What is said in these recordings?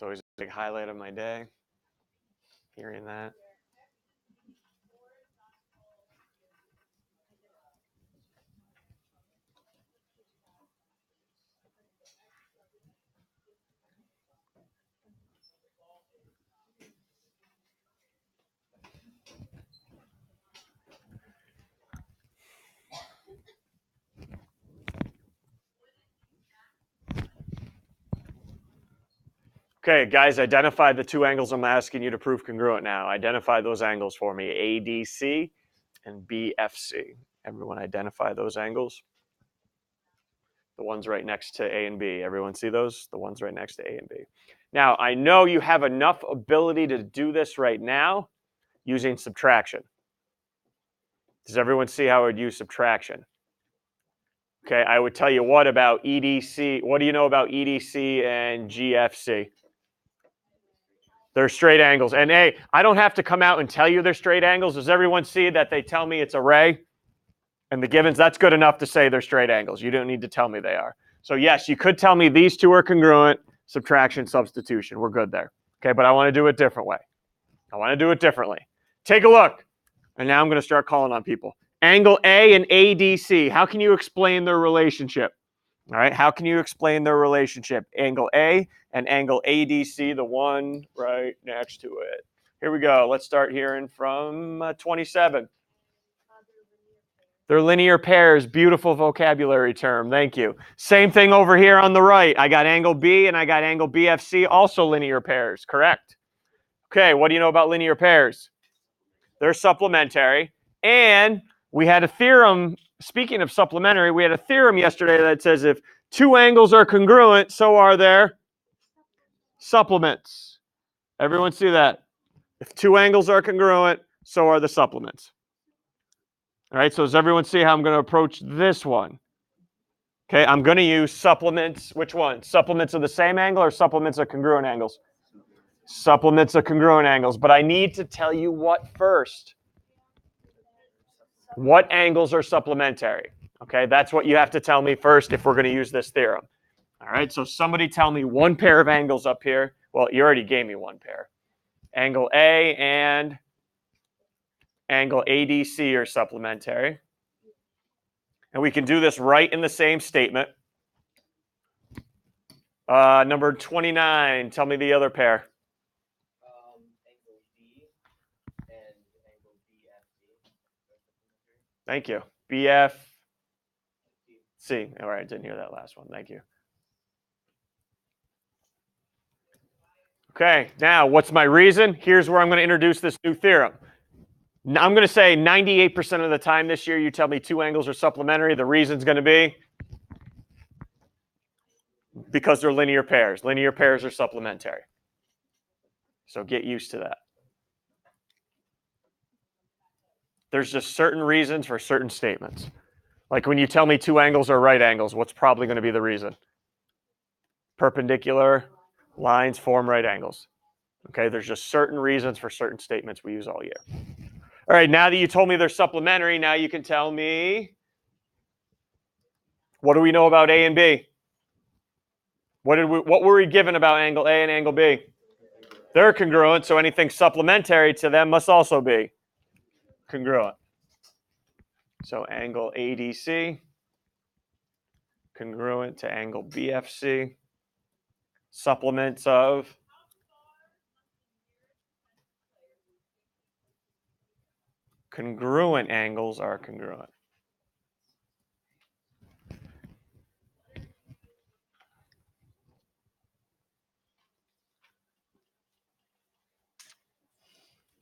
It's always a big highlight of my day, hearing that. Okay, guys, identify the two angles I'm asking you to prove congruent now. Identify those angles for me, ADC and BFC. Everyone identify those angles. The ones right next to A and B. Everyone see those? The ones right next to A and B. Now, I know you have enough ability to do this right now using subtraction. Does everyone see how I would use subtraction? Okay, I would tell you what about EDC? What do you know about EDC and GFC? They're straight angles. And hey, I don't have to come out and tell you they're straight angles. Does everyone see that they tell me it's a ray? And the givens, that's good enough to say they're straight angles. You don't need to tell me they are. So yes, you could tell me these two are congruent, subtraction, substitution. We're good there. Okay, but I want to do it different way. I want to do it differently. Take a look. And now I'm going to start calling on people. Angle A and ADC. How can you explain their relationship? All right, how can you explain their relationship? Angle A and angle ADC, the one right next to it. Here we go. Let's start hearing from 27. They're linear pairs. Beautiful vocabulary term. Thank you. Same thing over here on the right. I got angle B and I got angle BFC, also linear pairs. Correct. Okay, what do you know about linear pairs? They're supplementary. And we had a theorem, speaking of supplementary, we had a theorem yesterday that says if two angles are congruent, so are their supplements. Everyone see that? If two angles are congruent, so are the supplements. All right, so does everyone see how I'm going to approach this one? Okay, I'm going to use supplements. Which one? Supplements of the same angle or supplements of congruent angles? Supplements of congruent angles. But I need to tell you what first. What angles are supplementary? Okay, that's what you have to tell me first if we're going to use this theorem. All right, so somebody tell me one pair of angles up here. Well, you already gave me one pair. Angle A and angle ADC are supplementary. And we can do this right in the same statement. Number 29, tell me the other pair. Angle B and angle BFC. Thank you. BFC. All right, didn't hear that last one. Thank you. Okay, now what's my reason? Here's where I'm going to introduce this new theorem. I'm going to say 98% of the time this year you tell me two angles are supplementary. The reason's going to be because they're linear pairs. Linear pairs are supplementary. So get used to that. There's just certain reasons for certain statements. Like when you tell me two angles are right angles, what's probably going to be the reason? Perpendicular lines form right angles. Okay, there's just certain reasons for certain statements we use all year. All right, now that you told me they're supplementary, now you can tell me, what do we know about A and B? What were we given about angle A and angle B? They're congruent, so anything supplementary to them must also be congruent. So angle ADC, congruent to angle BFC, supplements of congruent angles are congruent.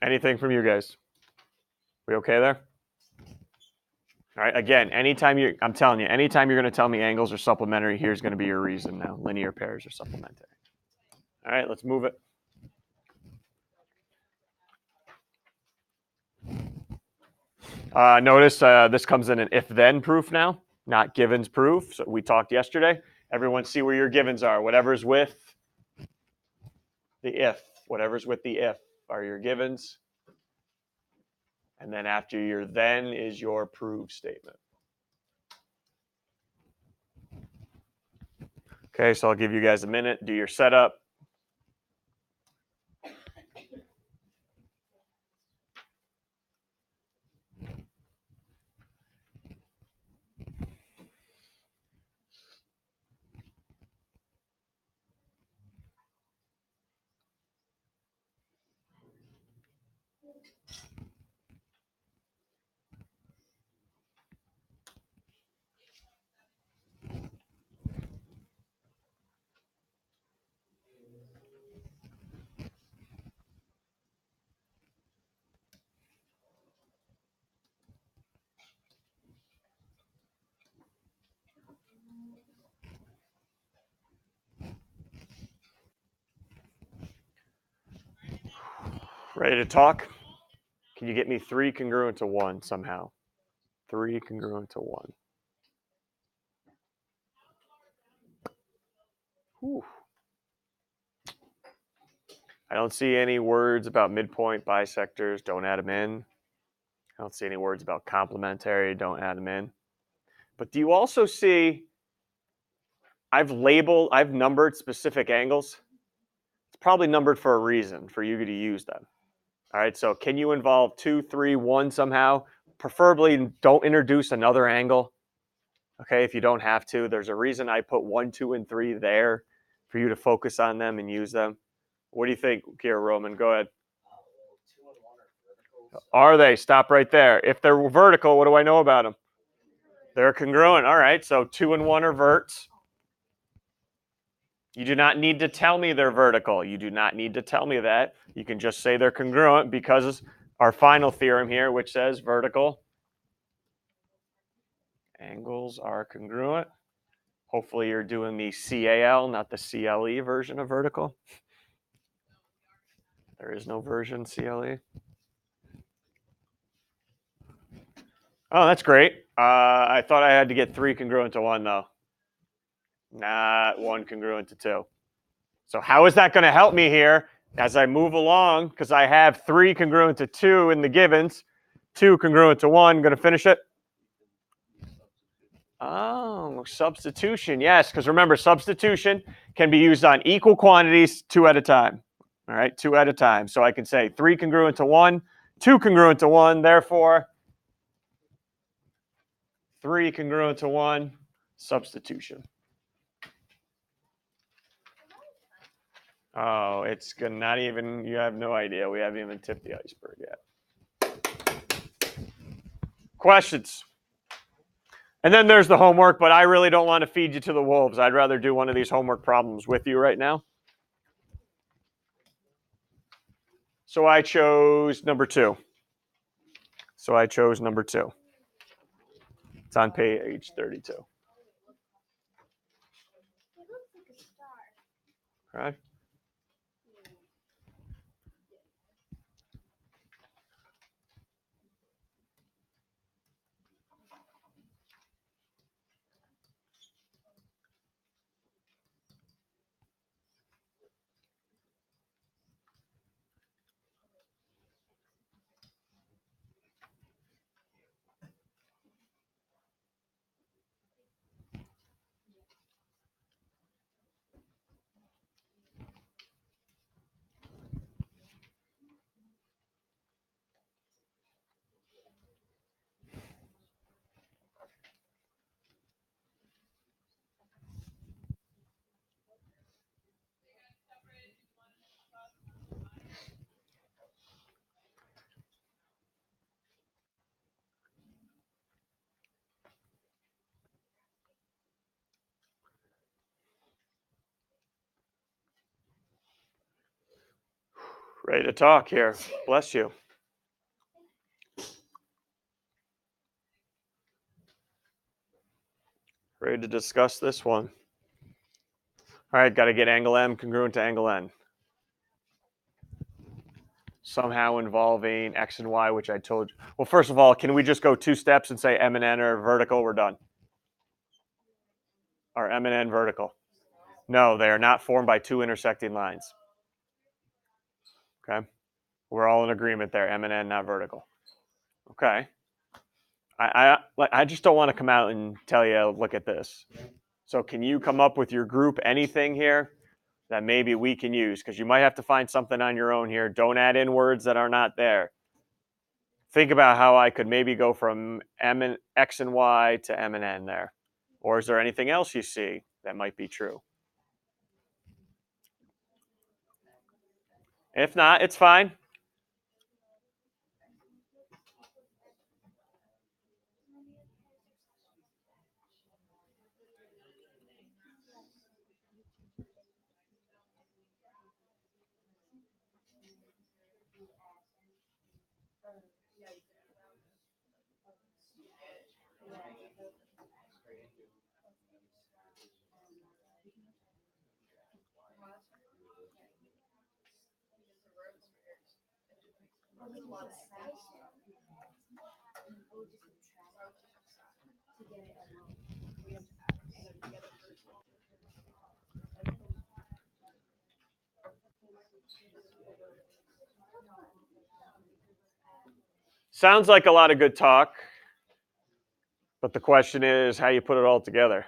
Anything from you guys? We okay there? All right, again, I'm telling you, anytime you're going to tell me angles are supplementary, here's going to be your reason now. Linear pairs are supplementary. All right, let's move it. Notice this comes in an if-then proof now, not givens proof. So we talked yesterday. Everyone see where your givens are. Whatever's with the if. Whatever's with the if are your givens. And then after your then is your prove statement. Okay, so I'll give you guys a minute. Do your setup. Ready to talk? Can you get me 3 congruent to 1 somehow? 3 congruent to 1. Whew. I don't see any words about midpoint bisectors. Don't add them in. I don't see any words about complementary. Don't add them in. But do you also see I've numbered specific angles? It's probably numbered for a reason for you to use them. All right, so can you involve 2, 3, 1 somehow? Preferably don't introduce another angle. Okay, if you don't have to. There's a reason I put 1, 2, and 3 there for you to focus on them and use them. What do you think here, Roman? Go ahead. Well, 2 and 1 are vertical. So Are they? Stop right there. If they're vertical, what do I know about them? They're congruent. All right, so 2 and 1 are verts. You do not need to tell me they're vertical. You do not need to tell me that. You can just say they're congruent because our final theorem here, which says vertical angles are congruent. Hopefully you're doing the CAL, not the CLE version of vertical. There is no version CLE. Oh, that's great. I thought I had to get 3 congruent to 1, though. Not 1 congruent to 2. So how is that going to help me here as I move along? Because I have 3 congruent to 2 in the givens, 2 congruent to 1. Going to finish it. Oh, substitution. Yes, because remember, substitution can be used on equal quantities 2 at a time. All right, 2 at a time. So I can say 3 congruent to 1, 2 congruent to 1. Therefore, 3 congruent to 1, substitution. Oh, it's not even, you have no idea. We haven't even tipped the iceberg yet. Questions? And then there's the homework, but I really don't want to feed you to the wolves. I'd rather do one of these homework problems with you right now. So I chose number 2. It's on page 32. Okay. Ready to talk here. Bless you. Ready to discuss this one. All right, got to get angle M congruent to angle N. Somehow involving X and Y, which I told you. Well, first of all, can we just go 2 steps and say M and N are vertical? We're done. Are M and N vertical? No, they are not formed by 2 intersecting lines. Okay? We're all in agreement there. M and N not vertical. Okay. I just don't want to come out and tell you, look at this. So can you come up with your group anything here that maybe we can use? Because you might have to find something on your own here. Don't add in words that are not there. Think about how I could maybe go from X and Y to M and N there. Or is there anything else you see that might be true? If not, it's fine. Sounds like a lot of good talk, but the question is how you put it all together.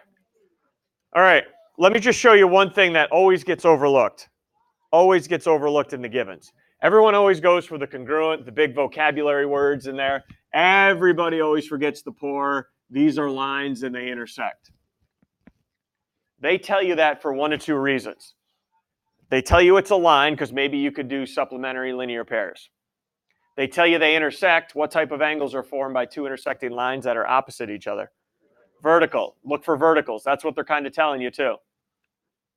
All right, let me just show you one thing that always gets overlooked. Always gets overlooked in the givens. Everyone always goes for the congruent, the big vocabulary words in there. Everybody always forgets the poor. These are lines and they intersect. They tell you that for one of two reasons. They tell you it's a line because maybe you could do supplementary linear pairs. They tell you they intersect. What type of angles are formed by two intersecting lines that are opposite each other? Vertical. Look for verticals. That's what they're kind of telling you too.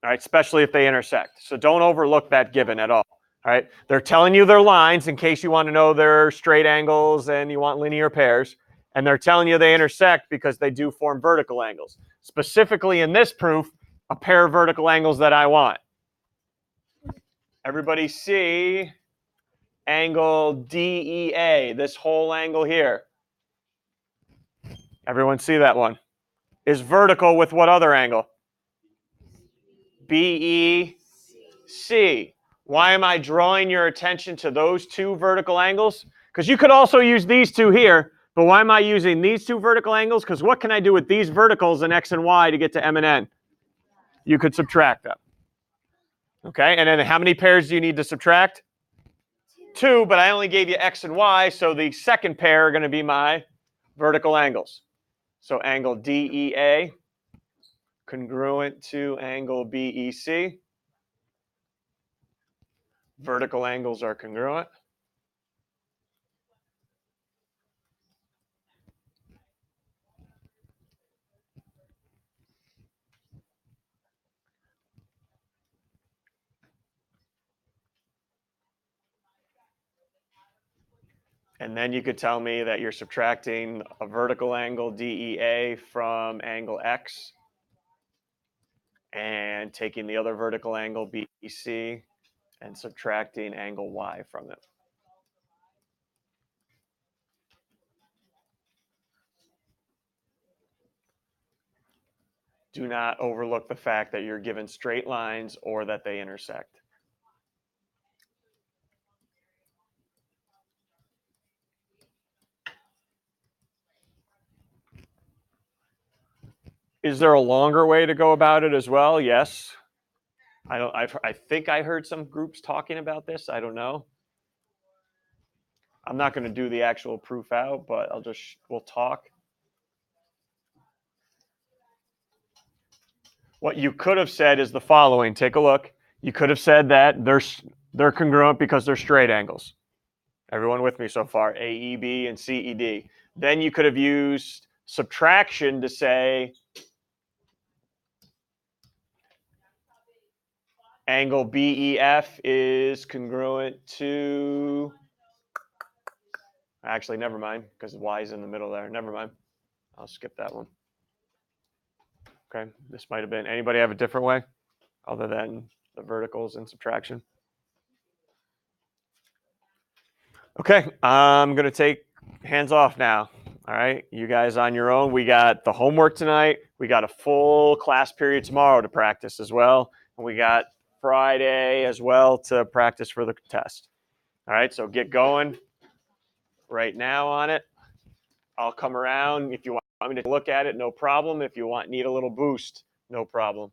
All right, especially if they intersect. So don't overlook that given at all. All right, they're telling you they're lines in case you want to know they're straight angles and you want linear pairs. And they're telling you they intersect because they do form vertical angles. Specifically in this proof, a pair of vertical angles that I want. Everybody see angle DEA, this whole angle here. Everyone see that one? Is vertical with what other angle? BEC. Why am I drawing your attention to those two vertical angles? Because you could also use these two here, but why am I using these two vertical angles? Because what can I do with these verticals in X and Y to get to M and N? You could subtract them. Okay, and then how many pairs do you need to subtract? Two, but I only gave you X and Y, so the second pair are going to be my vertical angles. So angle DEA congruent to angle BEC. Vertical angles are congruent. And then you could tell me that you're subtracting a vertical angle DEA from angle X and taking the other vertical angle BEC and subtracting angle Y from it. Do not overlook the fact that you're given straight lines or that they intersect. Is there a longer way to go about it as well? Yes. I think I heard some groups talking about this. I don't know. I'm not going to do the actual proof out, but we'll talk. What you could have said is the following. Take a look. You could have said that they're congruent because they're straight angles. Everyone with me so far? AEB and CED. Then you could have used subtraction to say angle BEF is congruent to, actually, never mind, because Y is in the middle there. Never mind. I'll skip that one. Okay, this might have been, anybody have a different way other than the verticals and subtraction? Okay, I'm going to take hands off now. All right, you guys on your own. We got the homework tonight. We got a full class period tomorrow to practice as well. And we got Friday as well to practice for the test. All right, so get going right now on it. I'll come around if you want me to look at it, no problem. If you need a little boost, no problem.